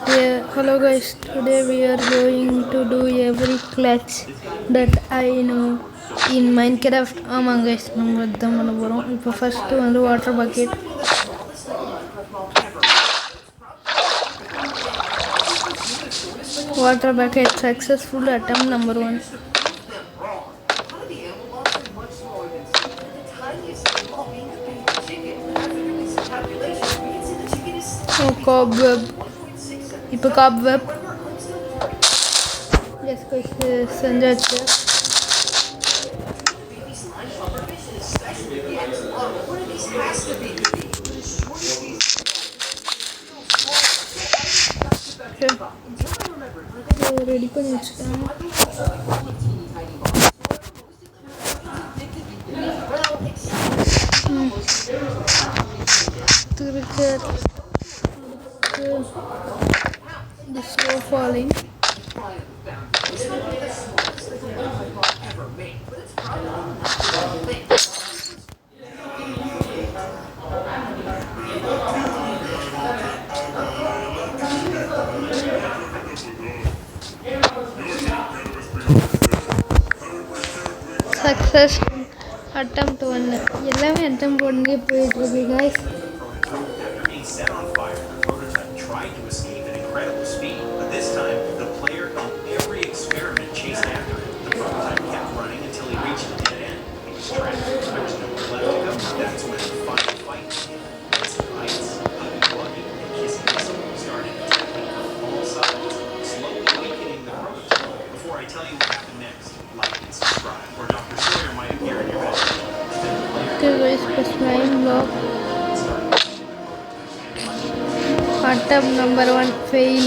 Yeah, hello guys. Today we are going to do every clutch that I know in Minecraft. ஆமாங்க guys, நம்ம இதான் பண்ண போகிறோம். இப்போ ஃபஸ்ட்டு வந்து water bucket, successful attempt number 1. cobweb. இப்போ cobweb எஸ் guys செஞ்சாச்சு. ரெடி பண்ணி வச்சுட்டேன். The slow falling. Success attempt 1. எல்லாமே attempt 1 போயிட்டு இருக்கு guys. Set on fire, the prototype tried to escape at incredible speed, but this time the player in every experiment chased after him. The prototype kept running until he reached a dead end. He was trapped. There was nowhere left to go. That's when the final fight began. Its bites, Huggy Wuggy, and Kissy Missile started attacking from all sides, slowly weakening the prototype. Before I tell you what happened next, like and subscribe, or Dr. Sawyer might appear in your message. Okay guys, press 9 block. Attempt number 1 fail.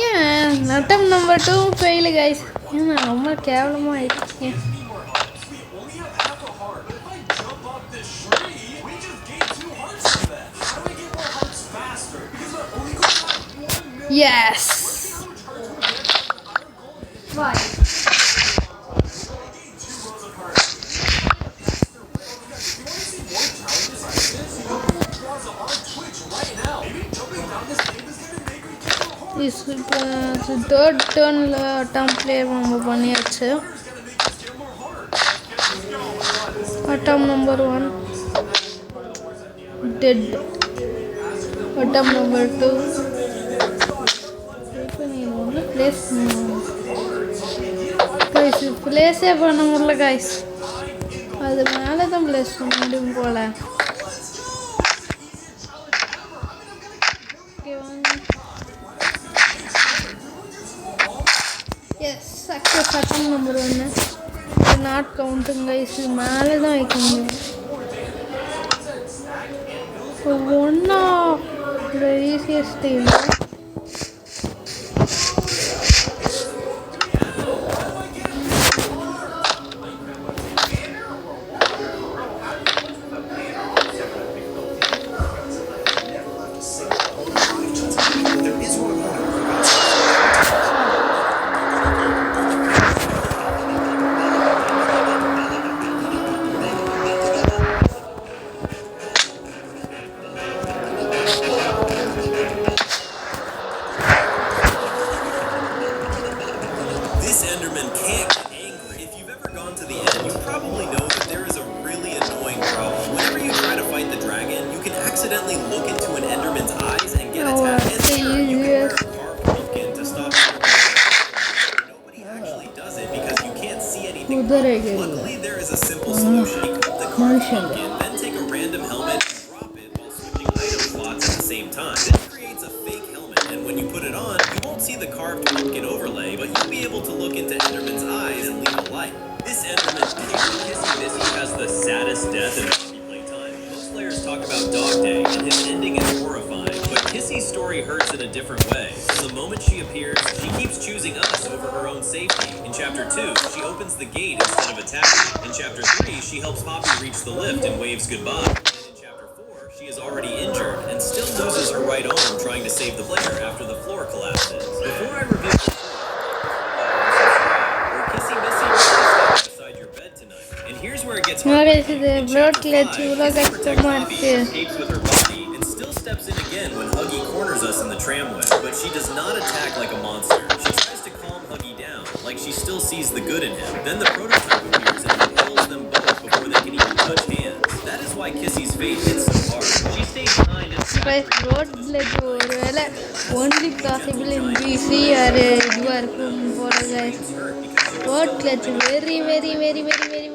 Yeah, attempt number 2 fail guys. ஏன்னா ரொம்ப கேவலமாக ஆயிடுச்சு. Yes. Why? This third turn attempt play நம்ம பண்ணியாச்சு. Attempt number 1 dead. Attempt number 2 பிளேஸே பண்ண முடியல guys. அது மேலே தான் பிளேஸ் பண்ண முடியும் போல. Yes success attempt number 1. Not கவுண்ட்டுங்க கைஸ், மேலே தான் வைக்க முடியும். ஒன்னா ஈஸியஸ்ட் இல்லை. Accidentally look into an Enderman's eyes and get attacked, and sure, you can wear a carved pumpkin to stop nobody actually does it because you can't see anything. Luckily, there is a simple solution. Equip the carved pumpkin, then take a random helmet and drop it while switching item slots at the same time. This creates a fake helmet, and when you put it on, you won't see the carved pumpkin overlay, but you'll be able to look into Enderman's eyes and leave a light. This Enderman, Kissy Missy, has the saddest death in players talk about Dog Day, and his ending is horrifying, but Kissy's story hurts in a different way. From the moment she appears, she keeps choosing us over her own safety. In Chapter 2, she opens the gate instead of attacking. In Chapter 3, she helps Poppy reach the lift and waves goodbye. And in Chapter 4, she is already injured and still loses her right arm trying to save the player after the floor collapses. guys, இது broad clutch இவ்வளோ Kissy protects கஷ்டமாக Poppy, இருக்குது. escapes with her body, and still steps in again when Huggy corners us in the tramway. But she does not attack like a monster. She tries to calm Huggy down, like she still sees the good in him. Then the prototype appears and impales them both before they can even touch hands. That is why Kissy's fate hits so hard. She stays behind and guys, broad clutch ஒருவேளை only possible in DC or இதுவாக இருக்கும் போல guys. Broad clutch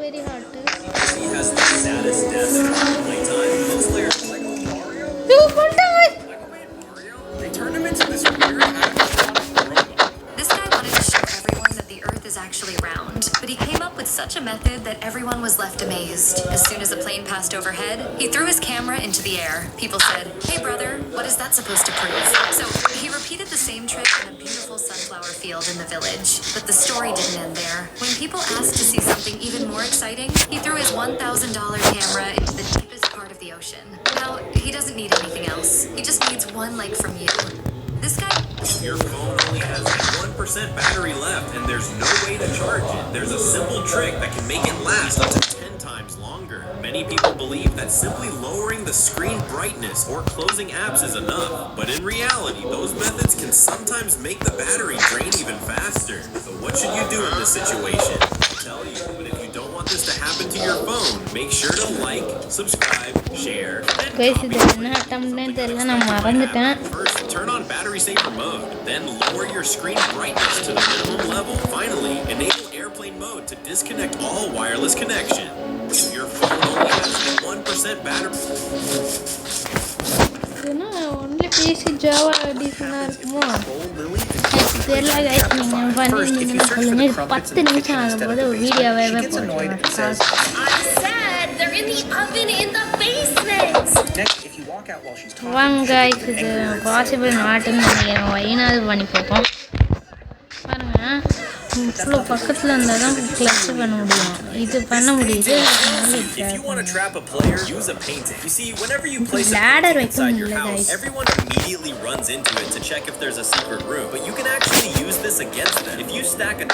very hot. Kissy has the saddest death in her playtime. Most players are like, oh, Mario? They turned him into this weird robot. This guy wanted to show everyone that the Earth is actually round, but he came up with such a method that everyone was left amazed. As soon as a plane passed overhead, he threw his camera into the air. People said, "Hey brother, what is that supposed to prove?" So he repeated the same trick in a beautiful sunflower field in the village. But the story didn't end there. When people asked to see something even more exciting, he threw his $1,000 camera into the deepest part of the ocean. Now, he doesn't need anything else. He just needs one like from you. This guy... Your phone only has 1% battery left, and there's no way to charge it. There's a simple trick that can make it last up to 10 times longer. Many people believe that simply lowering the screen brightness or closing apps is enough. But in reality, those methods can sometimes make the battery drain even faster. So what should you do in this situation? I'll tell you, but if you don't want this to happen to your phone, make sure to like, subscribe, share, and guys, copy இது என்ன அட்டம்னே தெரியல, நான் மறந்துட்டேன். First, turn on battery saver mode. Then lower your screen brightness to the minimum level. Finally, enable airplane mode to disconnect all wireless connection. Your phone only has 1% battery. இதுனா only PC Java எடிஷனாக இருக்குமோ எனக்கு தெரியல guys. நீங்கள் பண்ணியிருந்தீங்கன்னா சொல்லுங்கள். 10 நிமிஷம் ஆகும்போது ஒரு வீடியோவே போட்டுருவேன். I said they're in the oven in the basement! Next, if you walk out while she's talking, வாங்க guys, இது பாசிபிள் நாட்டுன்னு நினைக்கிறேன். வைனாவது பண்ணி பார்ப்போம். பாருங்க, இவ்வளோ பக்கத்தில் இருந்தால் தான் கிளட்ச் பண்ண முடியும். இது பண்ண முடியுது. If you want to trap a player, use a painting. You see, whenever you place a ladder painting inside your வைக்க house, முடியல, everyone immediately runs into it to check if there's a secret room. But you can actually use this against them. If you stack a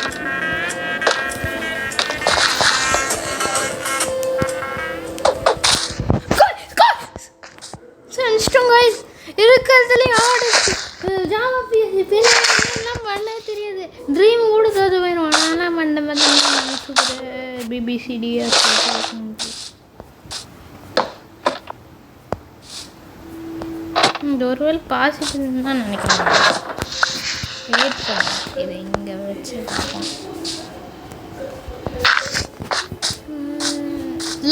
இன்ஸ்டம் guys, இருக்கிறதுலே order Java PC எல்லாம் பண்ண தெரியாது. Dream கூட அது வேணும். நான்லாம் பண்ண மாதிரி பிபிசிடிஎஸ் இந்த ஒருவேளை பாசிபிள் தான் நினைக்கிறேன். வெயிட் பண்ண இதை இங்கே வச்சு பார்ப்போம்.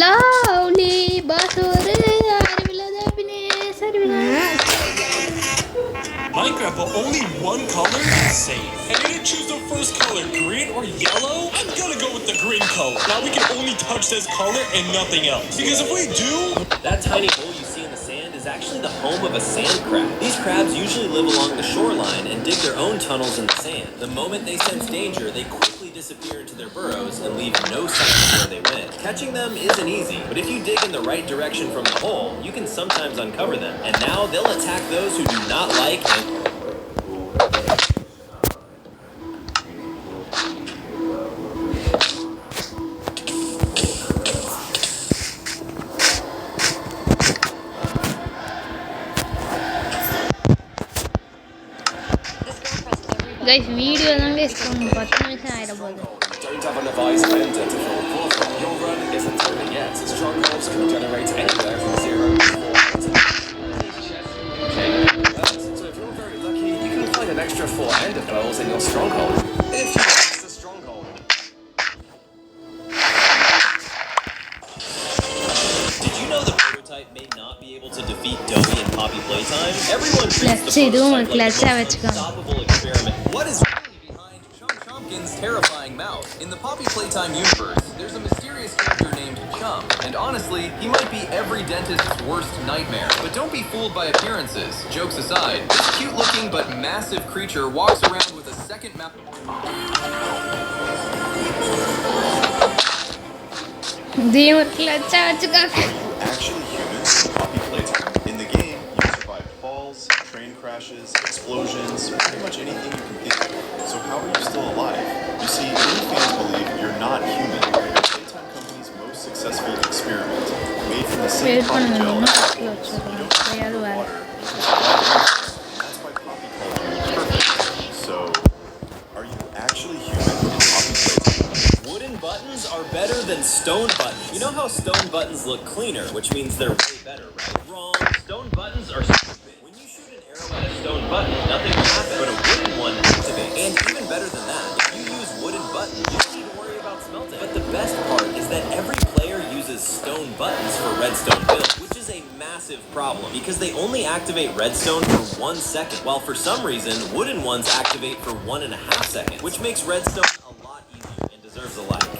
லவ்லி பாஸ் ஒரு அறிவில்லாத பினேஸ் அறிவில்லாத Minecraft, but only one color? Insane. And you didn't choose the first color, green or yellow? I'm gonna go with the green color. Now we can only touch this color and nothing else. Because if we do... That tiny hole you see in the sand is actually the home of a sand crab. These crabs usually live along the shoreline and dig their own tunnels in the sand. The moment they sense danger, they quickly disappear into their burrows and leave no sign of where they went. Catching them isn't easy, but if you dig in the right direction from the hole, you can sometimes uncover them. And now they'll attack those who do not like and... guys, video தான் guys கொஞ்சம் 10 நிமிஷம் ஆயிட போகுது. Don't have an advised vendor to fill the portal. Your run isn't over yet. Strongholds can generate anywhere from 0 to 4. Okay. So if you're very lucky, you can find an extra 4 ender pearls in your stronghold. If you miss the stronghold. Did you know the prototype may not be able to defeat Doughy and Poppy Playtime? Everyone treats the Let's see, இதுவும் ஒரு prototype like clutch-ஆ the most வச்சுக்கோங்க. unstoppable experiment. What is really behind Chum Chomkin's terrifying mouth? In the Poppy Playtime universe, there's a mysterious character named Chum, and honestly, he might be every dentist's worst nightmare. But don't be fooled by appearances. Jokes aside, this cute-looking but massive creature walks around with a second mouth. இதையும் ஒரு clutch-ஆ வச்சுக்கோங்க. Actually humans in Poppy Playtime. In the game, you survive falls, train crashes, explosions, pretty much anything you can think of. So how are you still alive? You see, many fans believe you're not human. Playtime Company's most successful experiment wait பண்ணுங்க இன்னும் ஃபஸ்ட்டில் வச்சுருக்கேன் எப்பயாவது வேறு That's why poppy culture is perfect. So, are you actually human in poppy playtime? Wooden buttons are better than stone buttons. You know how stone buttons look cleaner, which means they're way better, right? Wrong. Stone buttons are stupid. When you shoot an arrow at a stone button, nothing will happen. But a wooden one activates. And even better than that, if you use wooden buttons, you don't need to worry about smelting. But the best part is that every player uses stone buttons for redstone builds, which is a massive problem because they only activate redstone for 1 second, while for some reason, wooden ones activate for 1.5 seconds, which makes redstone a lot easier and deserves a like.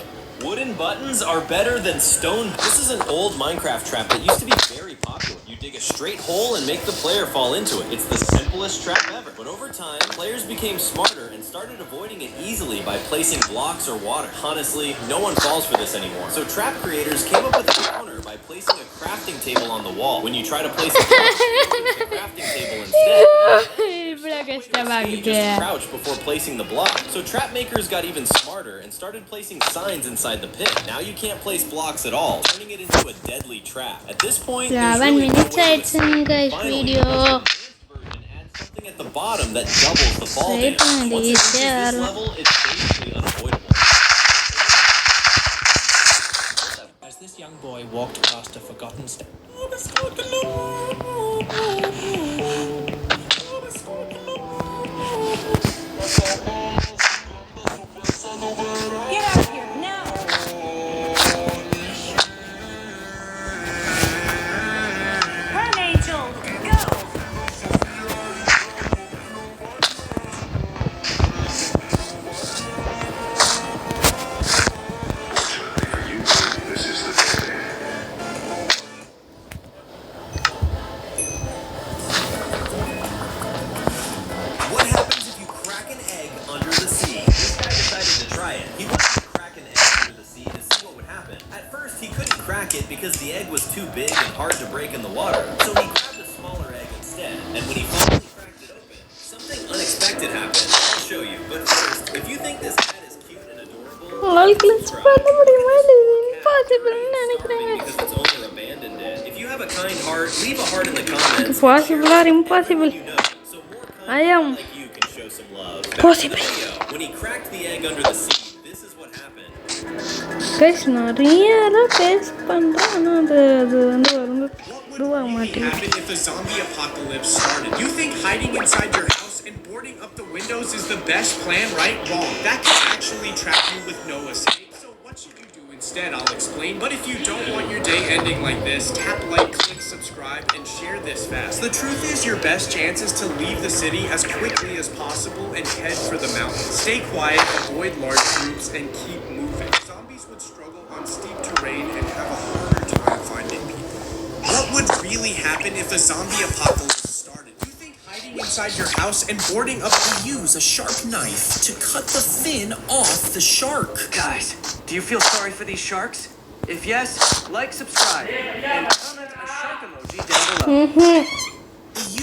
Wooden buttons are better than stone. This is an old Minecraft trap that used to be very popular. You dig a straight hole and make the player fall into it. It's the simplest trap ever. But over time, players became smarter and started avoiding it easily by placing blocks or water. Honestly, no one falls for this anymore. So trap creators came up with a counter by placing a crafting table on the wall. When you try to place a crafting table instead, just crouch before placing the block. So trap makers got even smarter and started placing signs inside the pit. Now you can't place blocks at all, turning it into a deadly trap. At this point, there's 11 really no minutes way to ஆயிடுச்சு guys Finally, video the advanced version adds something at the bottom that doubles the fall Save damage. and Once it reaches share. this level, it's basically unavoidable. As this young boy walked past a forgotten step. Get out of here now! Run, Angel! Go! What happens if you crack an egg under the sea? This guy decided to try it. He wanted to crack an egg under the sea to see what would happen. At first, he couldn't crack it because the egg was too big and hard to break in the water. So he grabbed a smaller egg instead. And when he finally cracked it open, something unexpected happened. I'll show you. But first, if you think this cat is cute and adorable, ஆல்கிளஸ் பண்ண முடியுமா இது இம்பாசிபிள்னு நினைக்கிறேன் because its owner abandoned it. If you have a kind heart, leave a heart in the comments. possible or impossible You know, so more kind I am like you can show some love. Back to the possible video. When he cracked the egg under the sea, this is what happened. guys நிறைய paste பண்ணுறேன் ஆனால் அது வந்து உருவாக What would மாட்டேங்குது happen if a zombie apocalypse started? You think hiding inside your house and boarding up the windows is the best plan, right? Wrong. That can actually trap you with no escape. So what should you do instead? I'll explain. But if you don't want your day ending like this, tap like, click subscribe, and share this fast. The truth is, your best chance is to leave the city as quickly as possible and head for the mountains. Stay quiet, avoid large groups, and keep moving. Zombies would struggle on steep terrain and have a harder time finding people. What would really happen if a zombie apocalypse started? You think hiding inside your house and boarding up to use a sharp knife to cut the fin off the shark? Guys, do you feel sorry for these sharks? If yes, like, subscribe, and comment a shark emoji down below.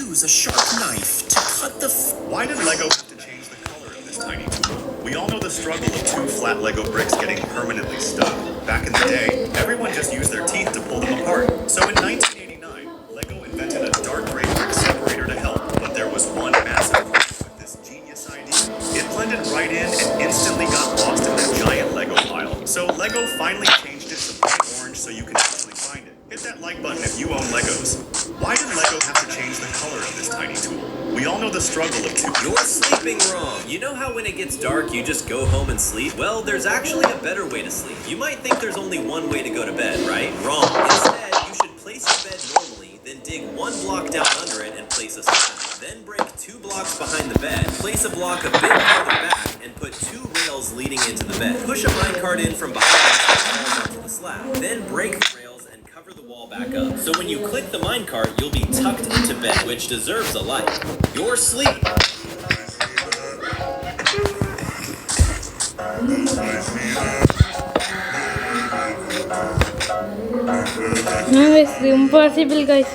Use a sharp knife to cut the Why did Lego have to change the color of this tiny tool? We all know the struggle of 2 flat Lego bricks getting permanently stuck. Back in the day, everyone just used their teeth to pull them apart. So in 1989, Lego invented a dark gray brick separator to help, but there was one massive problem with this genius idea. It blended right in and instantly got lost in the giant Lego pile. So Lego finally changed it to bright orange so you can actually find it. Hit that like button if you own Legos. Why did Lego have to change the color of this tiny tool? We all know the struggle of 2. You're sleeping wrong. You know how when it gets dark, you just go home and sleep? Well, there's actually a better way to sleep. You might think there's only one way to go to bed, right? Wrong. Instead, you should place your bed normally, then dig 1 block down under it and place a slab. Then break 2 blocks behind the bed, place a block a bit farther back, and put 2 rails leading into the bed. Push a minecart in from behind and falls onto the slab. Then break the rails and cover the wall back up. So when you click the minecart, you'll be tucked into bed, which deserves a like. Your sleep. No, it's impossible guys